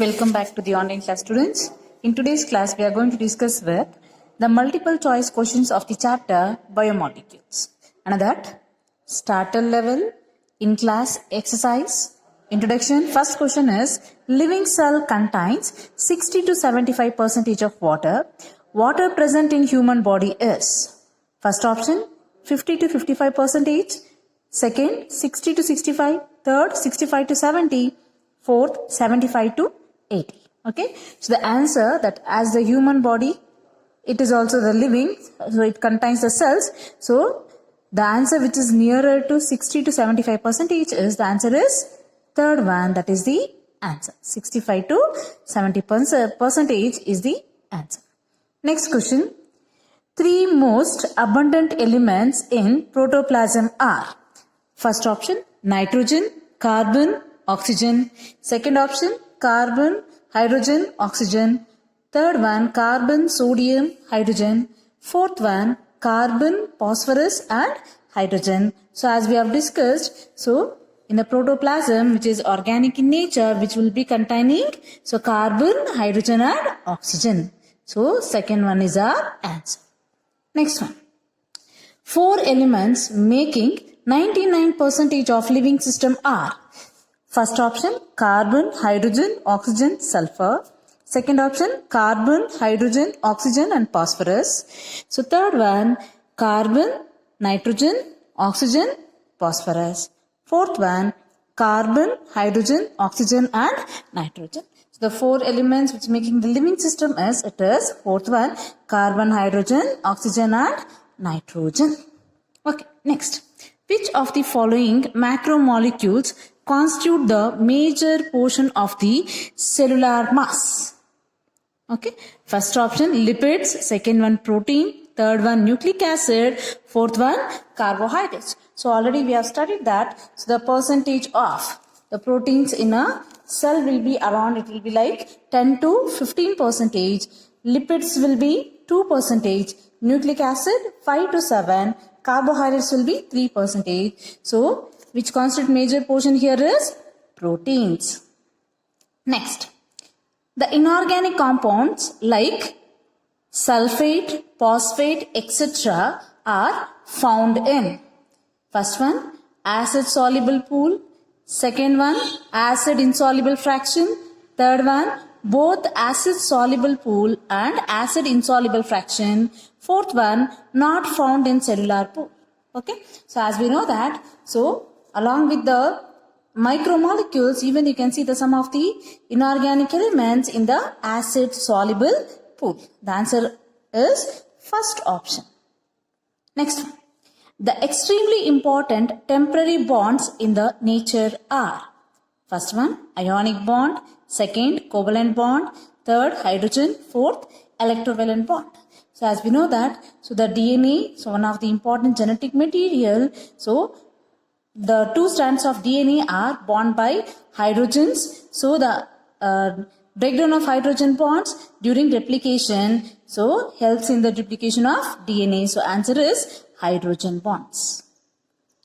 Welcome back to the online class, students. In today's class, we are going to discuss with the multiple choice questions of the chapter Biomolecules. And that, starter level, in-class exercise, introduction. First question is, living cell contains 60 to 75% of water. Water present in human body is, first option, 50 to 55%, second, 60 to 65, third, 65 to 70, fourth, 75 to 80. Okay, so the answer that as the human body, it is also the living, so it contains the cells. So the answer which is nearer to 60 to 75% is, the answer is third one, that is the answer. 65 to 70% is the answer. Next question. Three most abundant elements in protoplasm are, first option, nitrogen, carbon, oxygen. Second option, carbon, hydrogen, oxygen. Third one, carbon, sodium, hydrogen. Fourth one, carbon, phosphorus and hydrogen. So as we have discussed, so in the protoplasm, which is organic in nature, which will be containing, so carbon, hydrogen and oxygen. So second one is our answer. Next one. Four elements making 99% of living system are, first option, carbon, hydrogen, oxygen, sulfur. Second option, carbon, hydrogen, oxygen and phosphorus. So third one, carbon, nitrogen, oxygen, phosphorus. Fourth one, carbon, hydrogen, oxygen and nitrogen. So the four elements which making the living system is, it is fourth one, carbon, hydrogen, oxygen and nitrogen. Okay, next. Which of the following macromolecules constitute the major portion of the cellular mass? Okay, first option, lipids. Second one, protein. Third one, nucleic acid. Fourth one, carbohydrates. So already we have studied that. So the percentage of the proteins in a cell will be around, it will be like 10 to 15%. Lipids will be 2%. Nucleic acid 5 to 7. Carbohydrates will be 3%. So which constitute major portion here is proteins. Next, the inorganic compounds like sulfate, phosphate, etc. are found in, first one, acid soluble pool. Second one, acid insoluble fraction. Third one, both acid soluble pool and acid insoluble fraction. Fourth one, not found in cellular pool. Okay, so as we know that, so along with the micromolecules, even you can see the some of the inorganic elements in the acid soluble pool. The answer is first option. Next one. The extremely important temporary bonds in the nature are, first one, ionic bond. Second, covalent bond. Third, hydrogen. Fourth, electrovalent bond. So as we know that, so the DNA, so one of the important genetic material, so the two strands of DNA are bound by hydrogens. So the breakdown of hydrogen bonds during replication, so helps in the duplication of DNA. So answer is hydrogen bonds.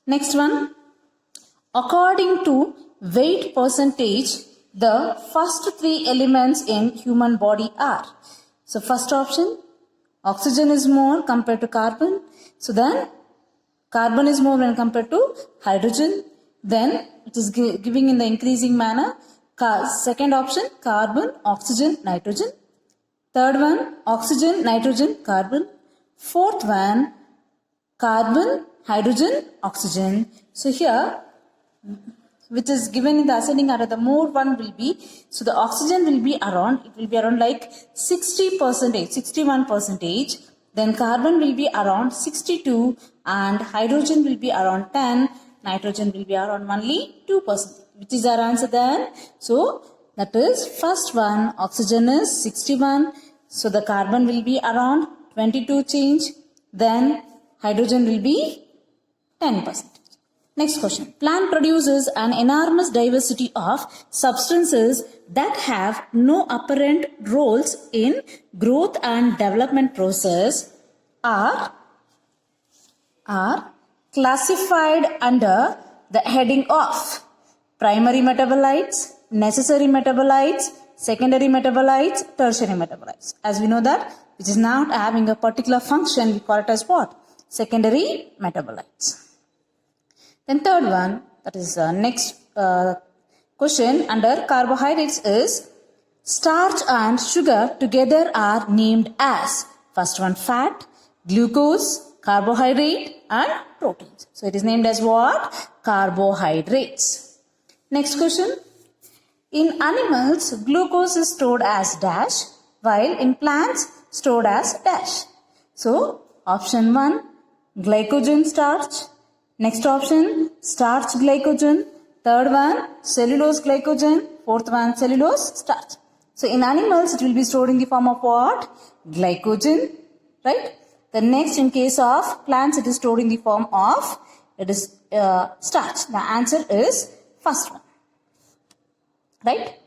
Next one, according to weight percentage, the first three elements in human body are, so first option, oxygen is more compared to carbon. So then carbon is more when compared to hydrogen. Then it is giving in the increasing manner. Second option, carbon, oxygen, nitrogen. Third one, oxygen, nitrogen, carbon. Fourth one, carbon, hydrogen, oxygen. So here, which is given in the ascending order, the more one will be, so the oxygen will be around, it will be around like 60%, 61%. Then carbon will be around 62 and hydrogen will be around 10. Nitrogen will be around only 2%. Which is our answer then? So that is first one, oxygen is 61. So the carbon will be around 22 change. Then hydrogen will be 10%. Next question. Plant produces an enormous diversity of substances that have no apparent roles in growth and development process are classified under the heading of primary metabolites, necessary metabolites, secondary metabolites, tertiary metabolites. As we know that which is not having a particular function, we call it as what? Secondary metabolites. Then third one, that is next question under carbohydrates is starch and sugar together are named as first one fat, glucose, carbohydrate and proteins. So it is named as what? Carbohydrates. Next question. In animals, glucose is stored as dash, while in plants stored as dash. So option 1, glycogen starch. Next option, starch glycogen. Third one, cellulose glycogen. Fourth one, cellulose starch. So in animals, it will be stored in the form of what? Glycogen, right? The next, in case of plants, it is stored in the form of starch. The answer is first one, right?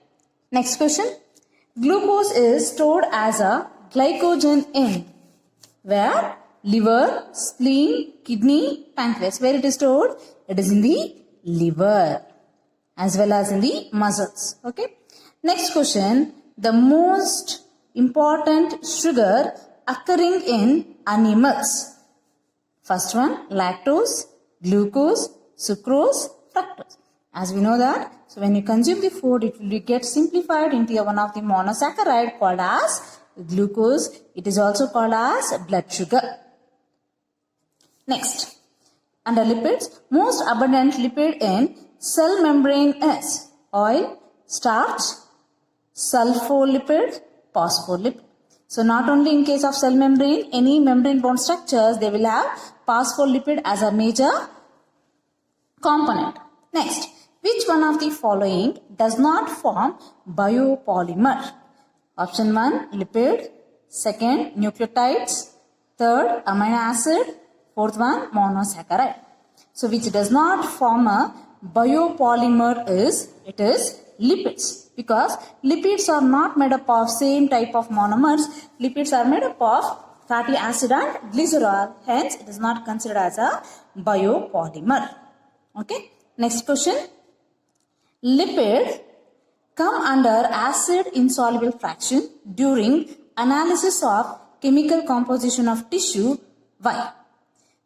Next question. Glucose is stored as a glycogen in where? Liver, spleen, kidney, pancreas. Where it is stored? It is in the liver as well as in the muscles. Okay. Next question. The most important sugar occurring in animals. First one, lactose, glucose, sucrose, fructose. As we know that, so when you consume the food, it will get simplified into one of the monosaccharide called as glucose. It is also called as blood sugar. Next, under lipids, most abundant lipid in cell membrane is oil, starch, sulfolipid, phospholipid. So not only in case of cell membrane, any membrane bound structures, they will have phospholipid as a major component. Next, which one of the following does not form biopolymer? Option 1, lipid. Second, nucleotides. Third, amino acid. Fourth one, monosaccharide. So which does not form a biopolymer is lipids. Because lipids are not made up of same type of monomers. Lipids are made up of fatty acid and glycerol. Hence, it is not considered as a biopolymer. Okay. Next question. Lipids come under acid insoluble fraction during analysis of chemical composition of tissue. Why?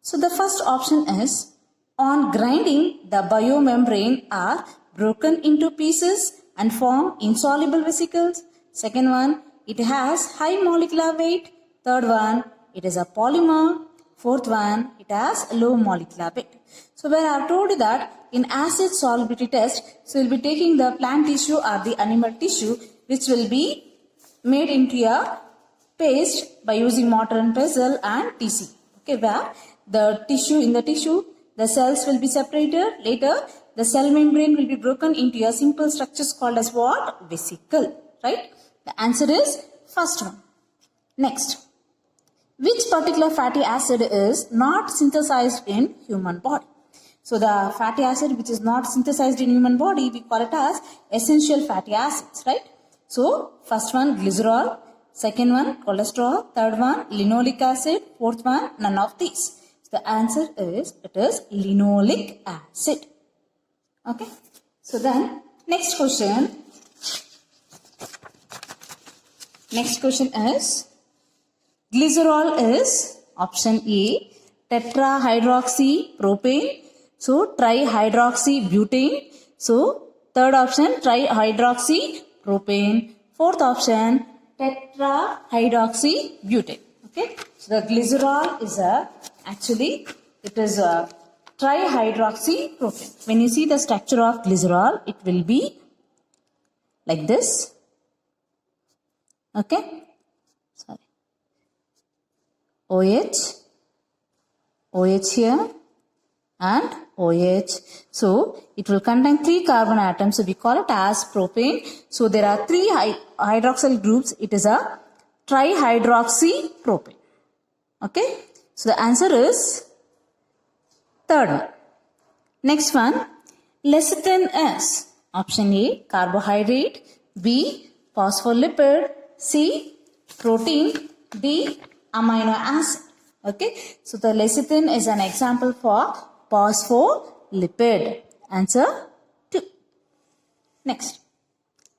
So the first option is on grinding, the biomembrane are broken into pieces and form insoluble vesicles. Second one, it has high molecular weight. Third one, it is a polymer. Fourth one, it has low molecular weight. So where I have told you that in acid solubility test, so we'll be taking the plant tissue or the animal tissue, which will be made into a paste by using mortar and pestle and TC. Okay, where the tissue, the cells will be separated. Later, the cell membrane will be broken into a simple structures called as what? Vesicle, right? The answer is first one. Next, which particular fatty acid is not synthesized in human body? So the fatty acid which is not synthesized in human body, we call it as essential fatty acids, right? So first one, glycerol. Second one, cholesterol. Third one, linoleic acid. Fourth one, none of these. So the answer is, it is linoleic acid. Okay. So then, next question. Next question is, glycerol is option A, tetrahydroxypropane. So trihydroxybutane. So third option, trihydroxypropane. Fourth option, tetrahydroxybutane. Okay. So the glycerol is it is a trihydroxypropane. When you see the structure of glycerol, it will be like this. Okay. Sorry. OH here and OH. So it will contain 3 carbon atoms. So we call it as propane. So there are 3 hydroxyl groups. It is a trihydroxypropane. Okay. So the answer is third one. Next one, lecithin is option A, carbohydrate. B, phospholipid. C, protein. D, amino acid. Okay. So the lecithin is an example for phospholipid. Answer 2. Next.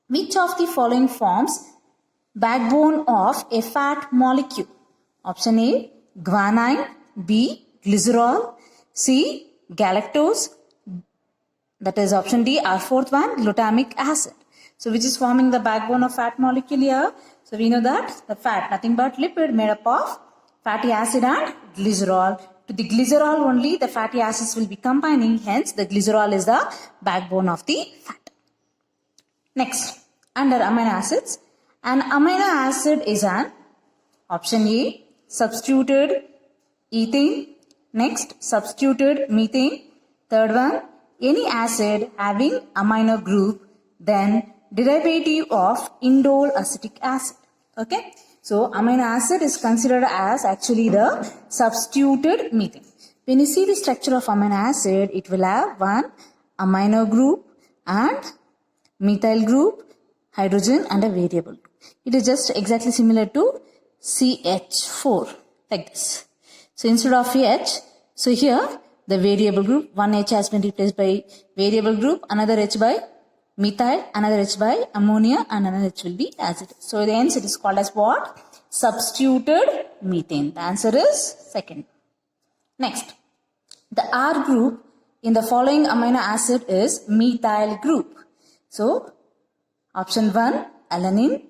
Which of the following forms backbone of a fat molecule? Option A, guanine. B, glycerol. C, galactose. That is option D, our fourth one, glutamic acid. So which is forming the backbone of fat molecule here? So we know that the fat, nothing but lipid made up of fatty acid and glycerol. To the glycerol only the fatty acids will be combining, hence the glycerol is the backbone of the fat. Next, under amino acids, an amino acid is an option A, substituted ethane. Next, substituted methane. Third one, any acid having amino group, then derivative of indole acetic acid. Okay, so amino acid is considered as actually the substituted methane. When you see the structure of amino acid, it will have one amino group and methyl group, hydrogen and a variable group. It is just exactly similar to CH4 like this. So instead of H, so here the variable group, one H has been replaced by variable group, another H by methyl, another H by ammonia and another H will be acid. So hence it is called as what? Substituted methane. The answer is second. Next, the R group in the following amino acid is methyl group. So option 1, alanine,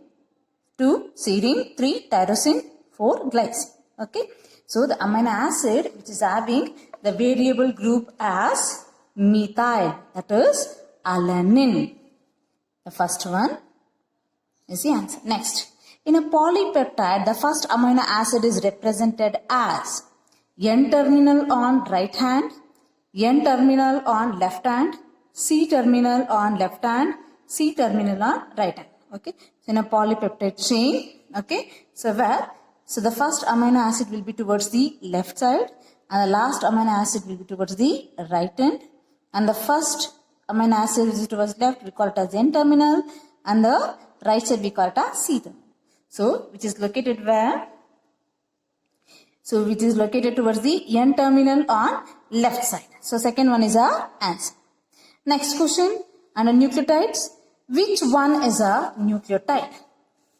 2, serine, 3, tyrosine, 4, glycine. Okay. So the amino acid which is having the variable group as methyl, that is alanine. The first one is the answer. Next, in a polypeptide, the first amino acid is represented as N-terminal on right hand, N-terminal on left hand, C-terminal on left hand, C-terminal on right hand. Okay, so in a polypeptide chain, okay, so the first amino acid will be towards the left side and the last amino acid will be towards the right hand, and the first amino acid which is towards left we call it as N-terminal and the right side we call it as C-terminal. So which is located where? So which is located towards the N-terminal on left side. So second one is our answer. Next question, under nucleotides, which one is a nucleotide?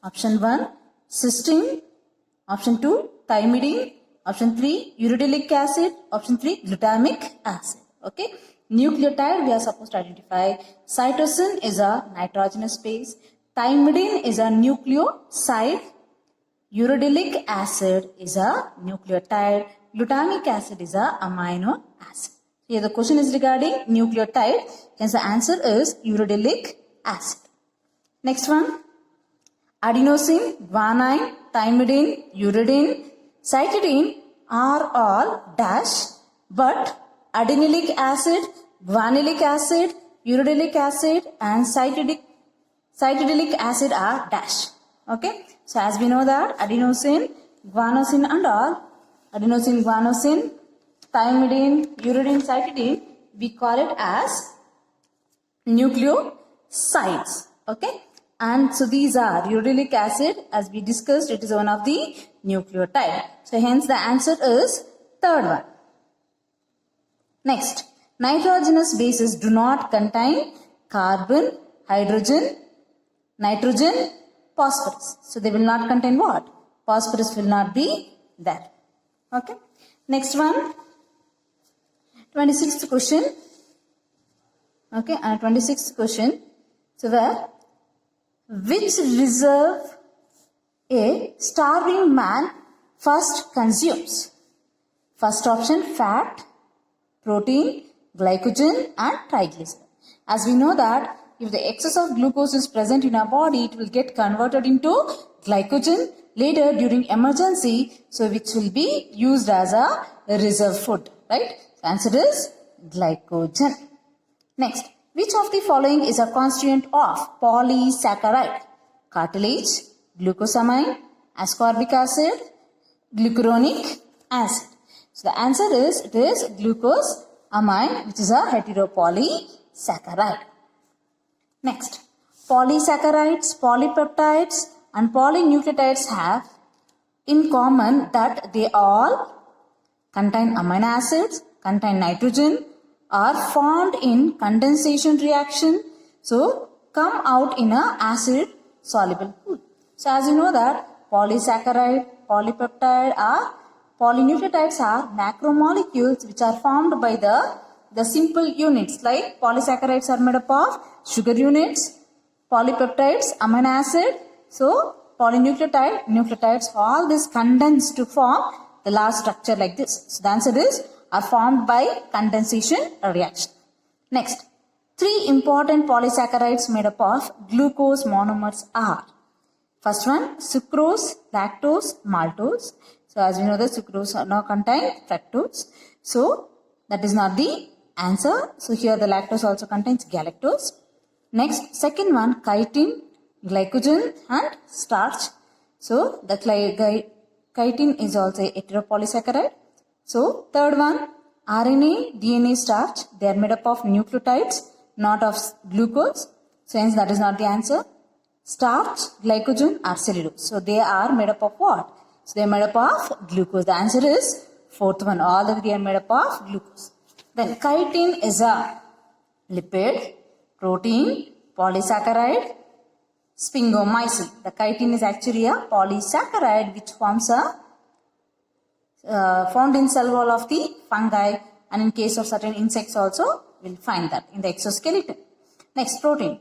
Option 1, cysteine. Option 2, thymidine. Option 3, uracilic acid. Option 3, glutamic acid. Okay. Nucleotide we are supposed to identify. Cytosine is a nitrogenous base. Thymidine is a nucleoside. Uracilic acid is a nucleotide. Glutamic acid is a amino acid. Here the question is regarding nucleotide. Hence the answer is uracilic acid. Next one, adenosine, guanine, thymidine, uridine, cytidine are all dash, but adenilic acid, guanilic acid, uracilic acid and cytidilic acid are dash. Okay, so as we know that adenosine, guanosine and all, adenosine, guanosine, thymidine, uridine, cytidine, we call it as nucleosides. Okay, and so these are uracilic acid, as we discussed, it is one of the nucleotide. So hence the answer is third one. Next, nitrogenous bases do not contain carbon, hydrogen, nitrogen, phosphorus. So they will not contain what? Phosphorus will not be there. Okay. Next one, 26th question. Okay, and 26th question. So where? Which reserve a starving man first consumes? First option, fat, protein, glycogen and triglyceride. As we know that if the excess of glucose is present in our body, it will get converted into glycogen later during emergency, so which will be used as a reserve food, right? The answer is glycogen. Next, which of the following is a constituent of polysaccharide? Cartilage, glucosamine, ascorbic acid, glucuronic acid. So the answer is, it is glucosamine, which is a heteropolysaccharide. Next, polysaccharides, polypeptides and polynucleotides have in common that they all contain amino acids, contain nitrogen, are formed in condensation reaction. So come out in a acid soluble pool. So as you know that polysaccharide, polypeptide are polynucleotides are macromolecules which are formed by the simple units, like polysaccharides are made up of sugar units, polypeptides, amino acid. So polynucleotide, nucleotides, all this condense to form the last structure like this. So the answer is are formed by condensation reaction. Next, 3 important polysaccharides made up of glucose monomers are: first one, sucrose, lactose, maltose. So as we know that sucrose now contains fructose. So that is not the answer. So here the lactose also contains galactose. Next, second one, chitin, glycogen and starch. So the chitin is also a heteropolysaccharide. So third one, RNA, DNA, starch. They are made up of nucleotides, not of glucose. So hence that is not the answer. Starch, glycogen are cellulose. So they are made up of what? So they are made up of glucose. The answer is fourth one. All the 3 are made up of glucose. Then chitin is a lipid, protein, polysaccharide, sphingomycin. The chitin is actually a polysaccharide which forms a found in cell wall of the fungi, and in case of certain insects also we'll find that in the exoskeleton. Next, protein.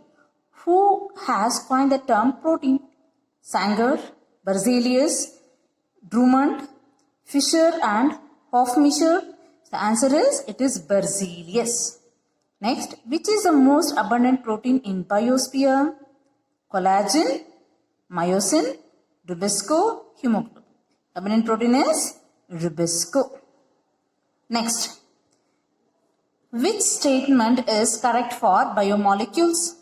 Who has coined the term protein? Sanger, Berzelius, Drummond, Fisher and Hofmeister. The answer is it is Berzelius. Next, which is the most abundant protein in biosphere? Collagen, myosin, rubisco, hemoglobin. Abundant protein is rubisco. Next, which statement is correct for biomolecules?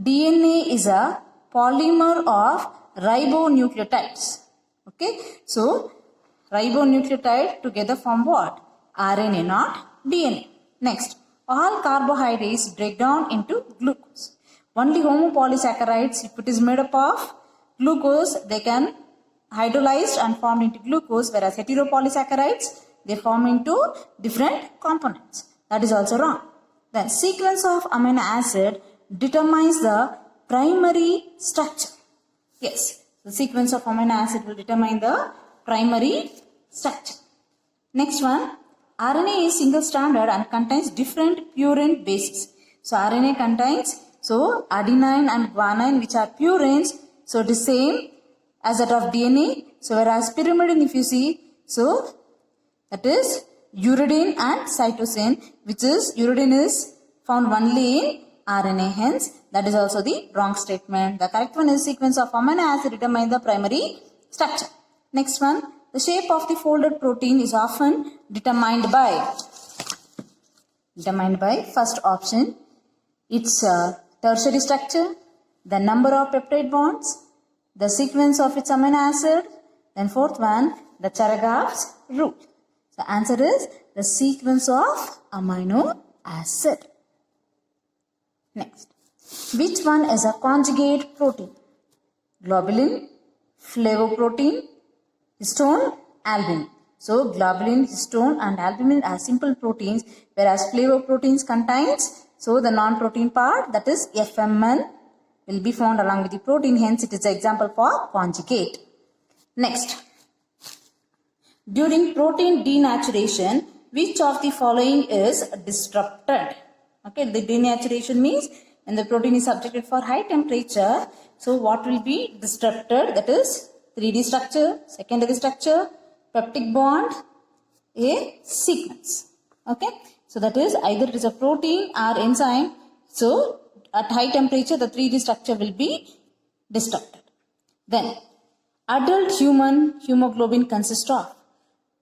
DNA is a polymer of ribonucleotides. Okay, so ribonucleotide together form what? RNA, not DNA. Next, all carbohydrates break down into glucose. Only homopolysaccharides, if it is made up of glucose, they can hydrolyzed and formed into glucose, whereas heteropolysaccharides, they form into different components. That is also wrong. Then sequence of amino acid determines the primary structure. Yes, the sequence of amino acid will determine the primary structure. Next one, RNA is single stranded and contains different purine bases. So RNA contains adenine and guanine, which are purines. So it is same as that of DNA. So whereas pyrimidine, if you see, so that is uridine and cytosine, which is uridine is found only in RNA. Hence that is also the wrong statement. The correct one is sequence of amino acid determine the primary structure. Next one, the shape of the folded protein is often determined by first option, its tertiary structure, the number of peptide bonds, the sequence of its amino acid, then fourth one, the Chargaff's rule. The answer is the sequence of amino acid. Next, which one is a conjugate protein? Globulin, flavoprotein, histone, albumin. So globulin, histone and albumin are simple proteins, whereas flavoproteins contains the non-protein part, that is FMN, will be found along with the protein. Hence it is an example for conjugate. Next, during protein denaturation, which of the following is disrupted? Okay, the denaturation means when the protein is subjected for high temperature, so what will be disrupted? That is 3D structure, secondary structure, peptide bond, a sequence. Okay, so that is either it is a protein or enzyme. So at high temperature, the 3D structure will be disrupted. Then adult human hemoglobin consists of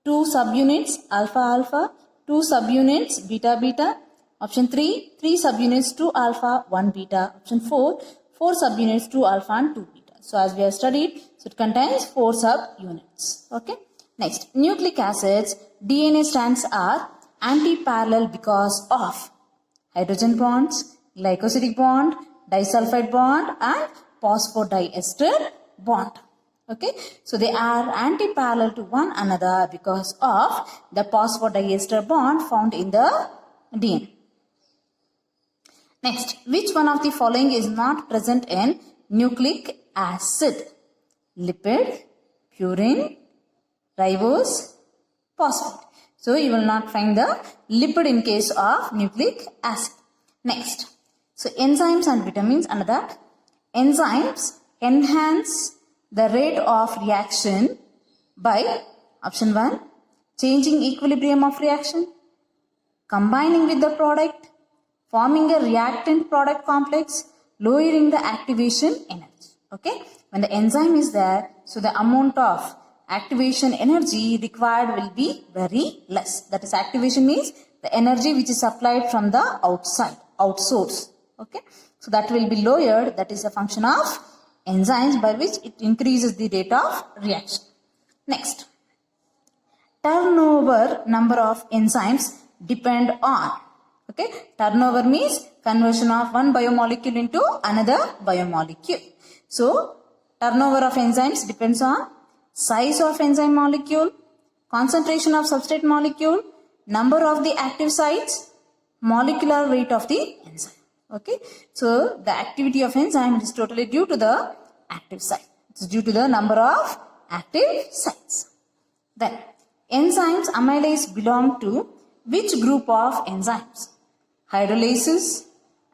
2 subunits alpha alpha, 2 subunits beta beta. Option 3, 3 subunits 2 alpha, 1 beta. Option 4, 4 subunits 2 alpha and 2 beta. So as we have studied, so it contains 4 subunits. Okay. Next, nucleic acids, DNA strands are anti-parallel because of hydrogen bonds, glycosidic bond, disulfide bond and phosphodiester bond. Okay, so they are anti-parallel to one another because of the phosphodiester bond found in the DNA. Next, which one of the following is not present in nucleic acid? Lipid, purine, ribose, phosphate. So you will not find the lipid in case of nucleic acid. Next, so enzymes and vitamins under that. Enzymes enhance the rate of reaction by option 1, changing equilibrium of reaction, combining with the product, forming a reactant product complex, lowering the activation energy. Okay, when the enzyme is there, so the amount of activation energy required will be very less. That is, activation means the energy which is supplied from the outside, outsource. Okay, so that will be lowered. That is a function of enzymes by which it increases the rate of reaction. Next, turnover number of enzymes depend on. Okay, turnover means conversion of one biomolecule into another biomolecule. So, turnover of enzymes depends on size of enzyme molecule, concentration of substrate molecule, number of the active sites, molecular weight of the enzyme. Okay, so the activity of enzyme is totally due to the active site. It's due to the number of active sites. Then, enzymes amylase belong to which group of enzymes? Hydrolases,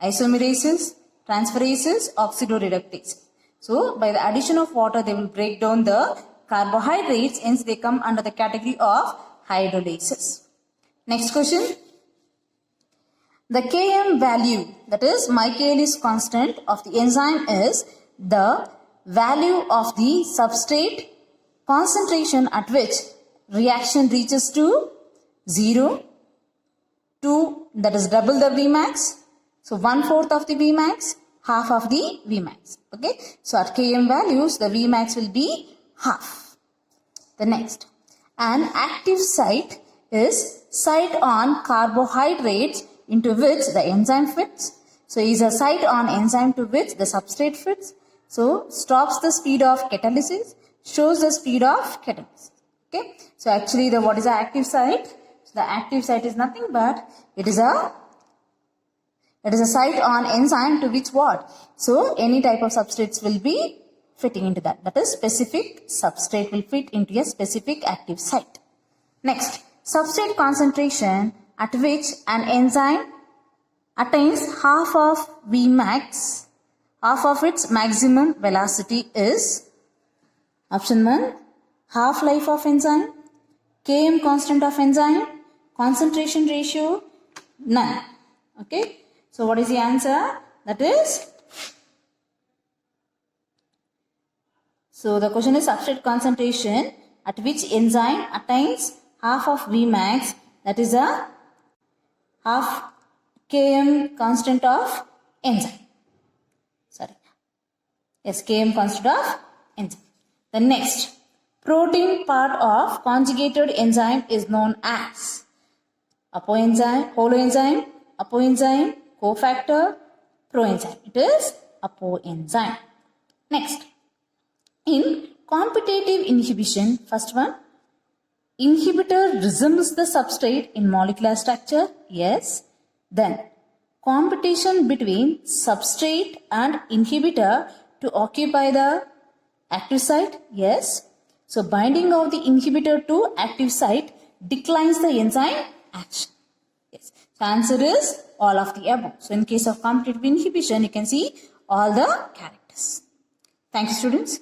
isomerases, transferases, oxidoreductases. So, by the addition of water, they will break down the carbohydrates, hence they come under the category of hydrolases. Next question. The Km value, that is Michaelis constant of the enzyme, is the value of the substrate concentration at which reaction reaches to 0, 2, that is double the Vmax. So 1/4 of the Vmax, half of the Vmax. Okay. So at Km values, the Vmax will be half. The next, an active site is site on carbohydrates into which the enzyme fits. So is a site on enzyme to which the substrate fits. So stops the speed of catalysis, shows the speed of catalysis. Okay. So actually what is the active site? So the active site is nothing but it is a site on enzyme to which what? So any type of substrates will be fitting into that. That is, specific substrate will fit into a specific active site. Next, substrate concentration at which an enzyme attains half of Vmax, half of its maximum velocity is option 1, half-life of enzyme, Km constant of enzyme, concentration ratio, none. Okay. So what is the answer? That is, so the question is substrate concentration at which enzyme attains half of Vmax, that is a half Km constant of enzyme. Sorry. Yes, Km constant of enzyme. The next, protein part of conjugated enzyme is known as apoenzyme, holoenzyme, apoenzyme, cofactor, proenzyme. It is apoenzyme. Next, in competitive inhibition, first one, inhibitor resembles the substrate in molecular structure. Yes. Then, competition between substrate and inhibitor to occupy the active site. Yes. So, binding of the inhibitor to active site declines the enzyme action. Yes. So, answer is all of the above. So, in case of competitive inhibition, you can see all the characters. Thank you, students.